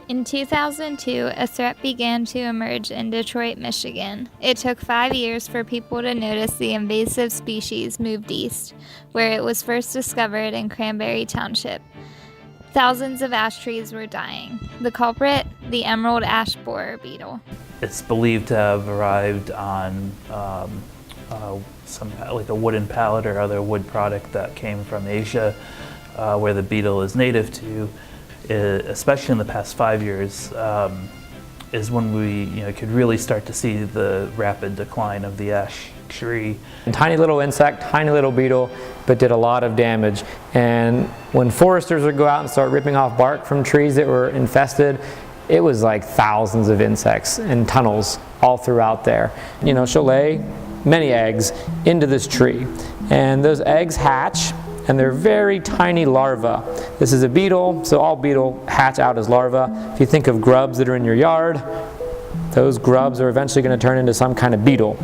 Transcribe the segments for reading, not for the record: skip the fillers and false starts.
In 2002, a threat began to emerge in Detroit, Michigan. It took 5 years for people to notice the invasive species moved east, where it was first discovered in Cranberry Township. Thousands of ash trees were dying. The culprit? The emerald ash borer beetle. It's believed to have arrived on like a wooden pallet or other wood product that came from Asia, where the beetle is native to. Especially in the past 5 years, is when we could really start to see the rapid decline of the ash tree. Tiny little insect, tiny little beetle, but did a lot of damage. And when foresters would go out and start ripping off bark from trees that were infested, it was like thousands of insects and tunnels all throughout there. She'll lay many eggs into this tree, and those eggs hatch, and they're very tiny larvae. This is a beetle, so all beetle hatch out as larvae. If you think of grubs that are in your yard, those grubs are eventually going to turn into some kind of beetle.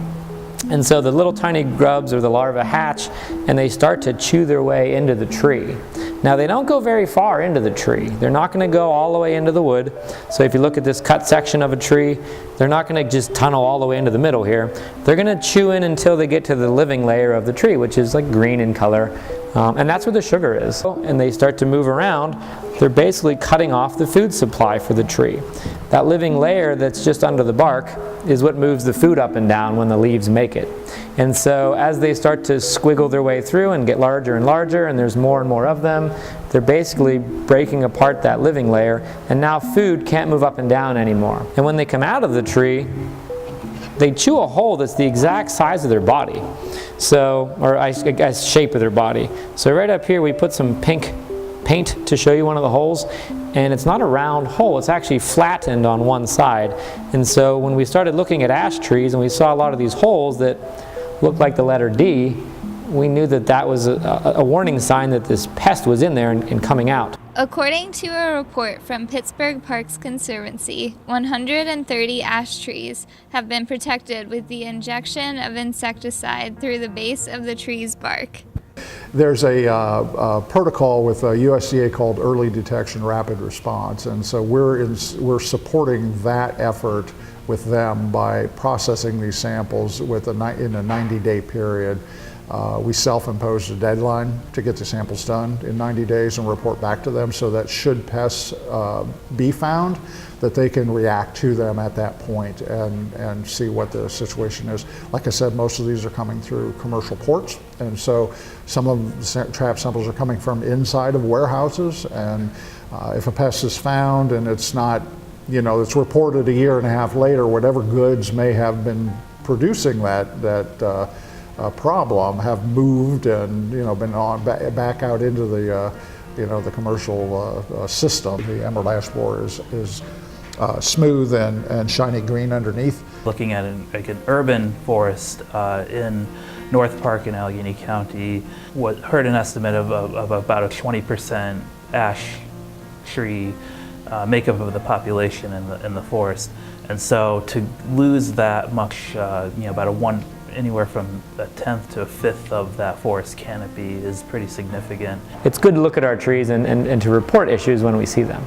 And so the little tiny grubs or the larvae hatch, and they start to chew their way into the tree. Now they don't go very far into the tree. They're not going to go all the way into the wood. So if you look at this cut section of a tree, they're not going to just tunnel all the way into the middle here. They're going to chew in until they get to the living layer of the tree, which is like green in color. And that's where the sugar is. And they start to move around. They're basically cutting off the food supply for the tree. That living layer that's just under the bark is what moves the food up and down when the leaves make it. And so as they start to squiggle their way through and get larger and larger, and there's more and more of them, they're basically breaking apart that living layer, and now food can't move up and down anymore. And when they come out of the tree, they chew a hole that's the exact size of their body. So, or I guess shape of their body. So right up here we put some pink paint to show you one of the holes, and it's not a round hole, it's actually flattened on one side. And so when we started looking at ash trees and we saw a lot of these holes that looked like the letter D, we knew that that was a warning sign that this pest was in there and coming out. According to a report from Pittsburgh Parks Conservancy, 130 ash trees have been protected with the injection of insecticide through the base of the tree's bark. There's a protocol with USDA called Early Detection Rapid Response, and so we're supporting that effort with them by processing these samples in a 90-day period. We self-imposed a deadline to get the samples done in 90 days and report back to them, so that should pests be found, that they can react to them at that point and see what the situation is. Like I said, most of these are coming through commercial ports, and so some of the trap samples are coming from inside of warehouses, and if a pest is found and it's not, it's reported a year and a half later, whatever goods may have been producing that problem have moved and been on back out into the the commercial system. The emerald ash borer is smooth and shiny green underneath. Looking at an urban forest in North Park in Allegheny County, heard an estimate of about a 20% ash tree makeup of the population in the forest, and so to lose that much, about anywhere from a tenth to a fifth of that forest canopy is pretty significant. It's good to look at our trees and to report issues when we see them.